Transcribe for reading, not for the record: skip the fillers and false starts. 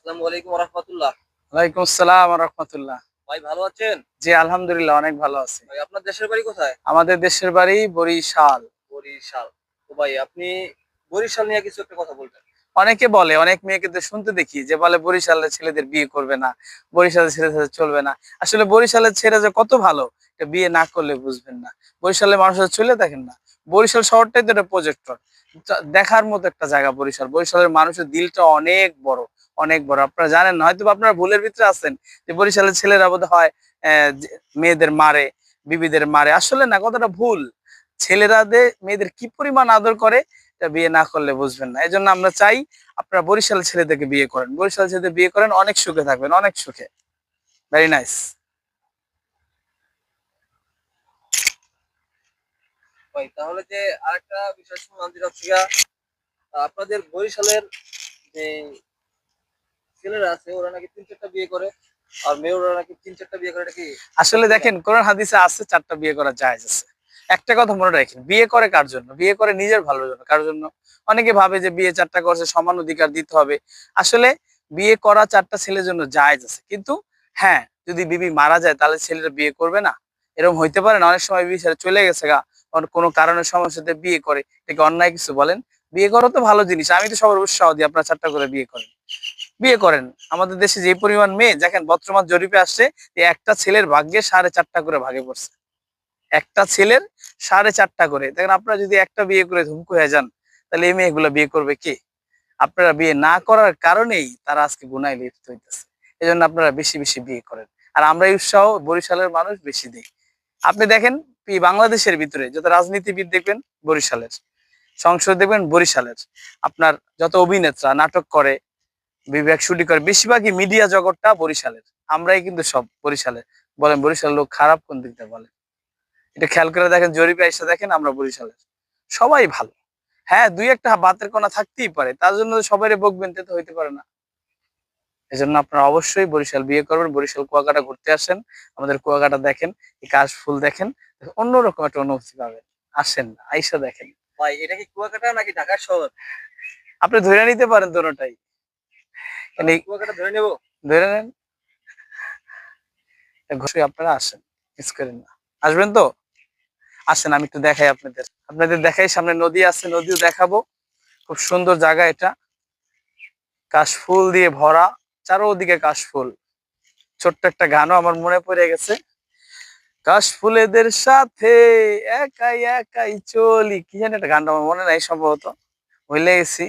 আসসালামু আলাইকুম ওয়া রাহমাতুল্লাহ। ওয়ালাইকুম আসসালাম ওয়া রাহমাতুল্লাহ। ভাই ভালো আছেন? জি, আলহামদুলিল্লাহ অনেক ভালো আছি। ভাই আপনার দেশের বাড়ি কোথায়? আমাদের দেশের বাড়ি বরিশাল। বরিশাল। তো ভাই আপনি বরিশাল নিয়ে কিছু একটা কথা বলবেন। অনেকে বলে, অনেক মেয়েকে তো শুনতে দেখি যে বলে বরিশালের ছেলেদের বিয়ে করবে না, বরিশালের ছেলেদের সাথে চলবে না। আসলে বরিশালের ছেলে যে কত ভালো এটা বিয়ে না করলে বুঝবেন না। বরিশালের মানুষের চলে দেখেন না। বরিশাল শহরটাই তো একটা প্রজেক্টর। দেখার মতো একটা জায়গা বরিশাল। বরিশালের মানুষের দিলটা অনেক বড়, অনেক বড়। আপনারা জানেন না, হয়তো আপনারা ভুলের ভিতরে আছেন যে বরিশালের ছেলেরা বোধ হয় মেয়েদের মারে, বিবিদের মারে। আসলে না, কথাটা ভুল। মেয়েদের কি পরিমাণ আদর করে এটা বিয়ে না করলে বুঝবেন না। এই জন্য আমরা চাই আপনারা বরিশাল ছেলেদেরকে বিয়ে করেন, বরিশাল ছেলেদের বিয়ে করেন, অনেক সুখে থাকবেন, অনেক সুখে। Very nice. ভাই তাহলে যে আরেকটা বিষয় শুনলাম যেটা হচ্ছে গিয়া আপনাদের বরিশালের যে ছেলেরা আছে ওরা নাকি ৩-৪ টা বিয়ে করে আর মেয়েরা নাকি ৩-৪ টা বিয়ে করে। এটা কি আসলে সত্যি না? দেখেন, কোরআন হাদিসে আছে 4টা বিয়ে করা জায়েজ আছে। একটা কথা মনে রাখেন, বিয়ে করে কার জন্য? বিয়ে করে নিজের ভালোর জন্য। কার জন্য? অনেকে ভাবে যে বিয়ে 4টা করছে সমান অধিকার দিতে হবে। আসলে বিয়ে করা 4টা ছেলের জন্য জায়েজ আছে, কিন্তু হ্যাঁ, যদি বিবি মারা যায় তাহলে ছেলেরা বিয়ে করবে না? এরকম হইতে পারে না? অনেক সময় বিবি ছেড়ে চলে গেছে গা, কোনো কারণে সমস্যাতে বিয়ে করে, এটা কি অন্যায় কিছু বলেন? বিয়ে করা তো ভালো জিনিস, আমি তো সবার উৎসাহ দিই আপনারা 4টা করে বিয়ে করেন, বিয়ে করেন। আমাদের দেশে যে পরিমাণ মেয়ে, দেখেন বর্তমান জরিপে আসছে যে একটা ছেলের ভাগ্যে 4.5টা করে ভাগে পড়ছে। একটা ছেলের 4.5টা করে। দেখেন, আপনারা যদি একটা বিয়ে করে ধুমকু হয়ে যান, তাহলে এই মেয়েগুলো বিয়ে করবে কে? আপনারা বিয়ে না করার কারণেই তারা আজকে গুনায় লিপ্ত হইতেছে। এই জন্য আপনারা বেশি বেশি বিয়ে করেন। আর আমরা এই উৎসাহ বরিশালের মানুষ বেশি দিই। আপনি দেখেন, বাংলাদেশের ভিতরে যত রাজনীতিবিদ দেখবেন বরিশালের, সংসদ দেখবেন বরিশালের, আপনার যত অভিনেতা নাটক করে, বিবেক শুটি করে, বেশিরভাগই মিডিয়া জগৎটা বরিশালের। আমরাই কিন্তু সব বরিশালের। বলেন বরিশালের লোক খারাপ কোন দিক দিয়ে? বলেন, এটা খেয়াল করে দেখেন, জরিপে এসে দেখেন আমরা বরিশালের সবাই ভালো। হ্যাঁ, দুই একটা বাতের কোনা থাকতেই পারে, তার জন্য সবাই বকবেন তে তো হইতে পারে না। এই জন্য আপনারা অবশ্যই বরিশাল বিয়ে করবেন, বরিশাল কুয়াকাটা ঘুরতে আসেন, আমাদের কুয়াকাটা দেখেন, এই কাশ ফুল দেখেন, অন্যরকম একটা অনুভূতি পাবেন। আসেন, আইসা দেখেন। ভাই এটা কি কুয়াকাটা নাকি ঢাকার শহর? আপনি ধরে নিতে পারেন দোনোটাই। তাহলে আমি কুয়াকাটা ধরে নেব? ধরে নেন, ঘুষে আপনারা আসেন, মিস করেন না। আসবেন তো? আসেন, আমি একটু দেখাই আপনাদের, দেখাই। সামনে নদী আছে, নদীও দেখাবো। খুব সুন্দর জায়গা এটা, কাশফুল দিয়ে ভরা, চারোদিকে কাশফুল। ছোট্ট একটা গানও আমার মনে পড়ে গেছে, কাশফুলেদের সাথে একাই একাই চলি, কি জানি একটা গানটা আমার মনে নাই, সম্ভবত ভুলে গেছি।